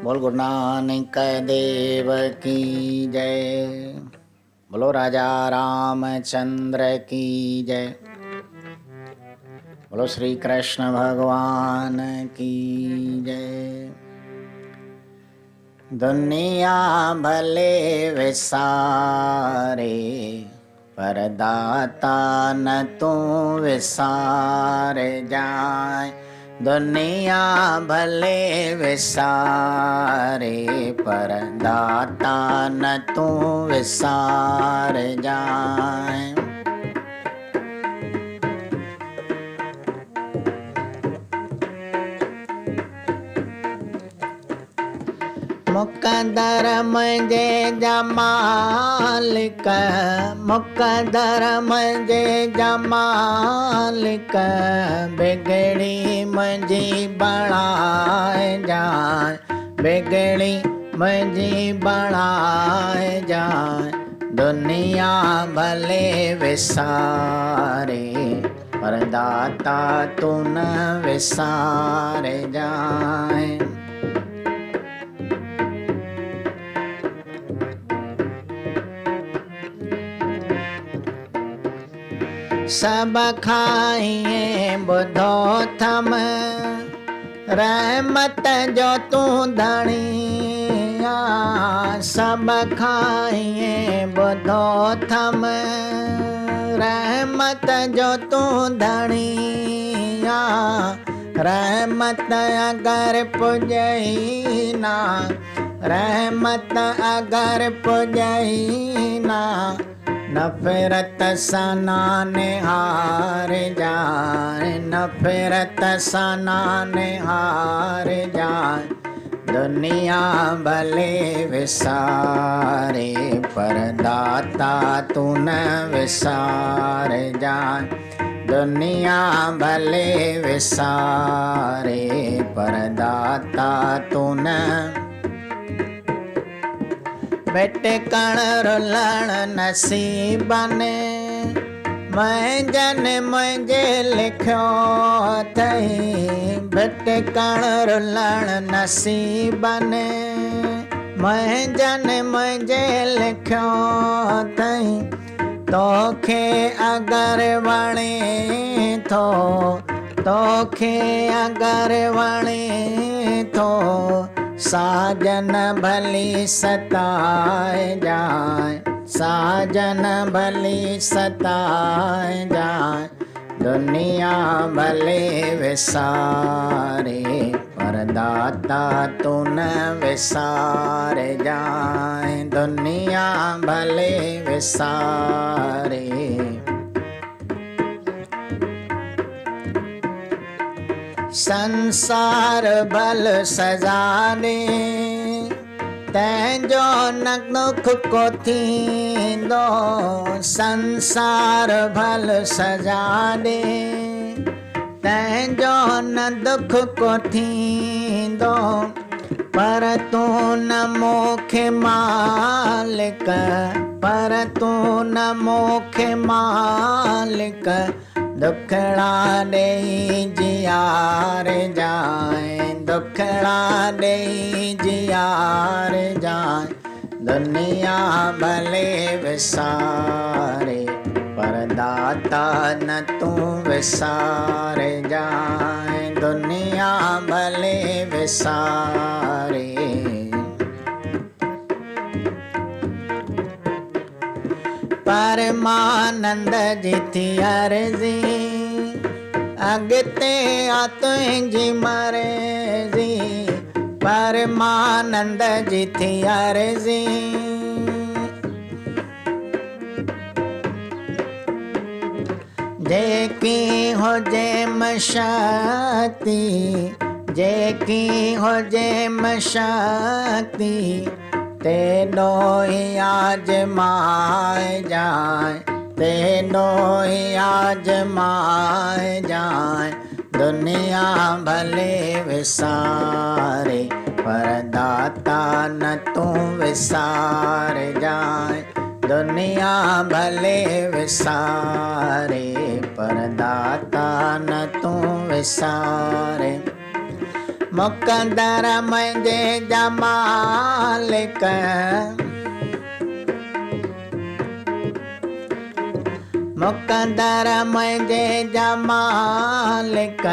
बोल गुरु नानक देव की जय। बोलो राजा रामचंद्र की जय। बोलो श्री कृष्ण भगवान की जय। दुनिया भले विसारे पर दाता न तू विसार जाए। दुनिया भले विसारे पर दाता न तू विसार जाए। मुकद्दर मुंहिंजे जमालिक, मुकद्दर मुंहिंजे जमालिक, बिगड़ी मुंहिंजी बणाए जाए, बिगड़ी मुंहिंजी बणाए जाए। दुनिया भले विसारे पर दाता तू न विसार जाए। सब खाइए बुधो थम, रहमत जो तू धणिया। सब खाइए बुधो थम, रहमत जो तू धणिया। रहमत अगर पुॼई ना, रहमत अगर पुॼई ना, नफ़रत सां निहार जाए, नफ़रत सां निहार जाए। दुनिया भले विसारे पर दाता तू न विसार जाए। दुनिया भले विसारे पर दाता तू न। भिटकण रुलण नसीबनि मुंहिंजनि मुंहिंजे लिखियो अथई। भिटकण रुलण नसीबनि मुंहिंजनि मुंहिंजे लिखियो अथई। तोखे अगरि वणे थो, तोखे अगरि वणे थो, साजन भली सताए जाए, साजन भली सताए जाए। दुनिया भले विसारे पर दाता तू न विसार जाए। दुनिया भले विसारे संसार भल सजा दे, तंहिंजो न दुख को थींदो। संसार भल सजा दे, तंहिंजो न दुख को थींदो। पर तू न मोखे मालिक, पर तू न मोखे मालिक, दुखड़ा ॾेई जियार जाए, दुखड़ा ॾेई जियार जाए। दुनिया भले विसारे पर दाता न तू विसार जाए। दुनिया भले विसारे परमानंद जी थी अर्ज़ी, अॻिते आ तुंहिंजी मर्ज़ी। परमानंद जी थी अर्ज़ी, जेकी हुजे मशक्ति, जेकी हुजे मशक्ति, तेॾो ई आजमाए जाए, तेॾो ई आजमाए जाए। दुनिया भले विसारे पर दाता न तू विसार जाए। दुनिया भले विसारे पर दाता न तू विसारे। मुकदर मुंहिंजे जा मालिक मुकदर मुंहिंजे जा मालिक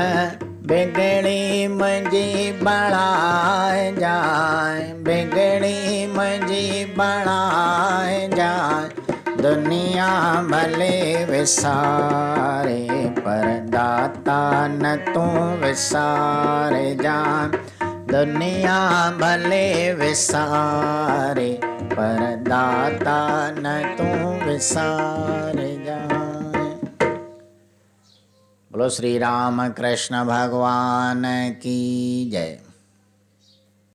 बिगड़ी मुंहिंजी बणाए जाए बिगड़ी मुंहिंजी बणाए जाए दुनिया भले विसारे पर दाता न तूं विसारे जाए दुनिया भले विसारे पर दाता न तूं विसारे जाए। बोलो श्री राम कृष्ण भगवान की जय।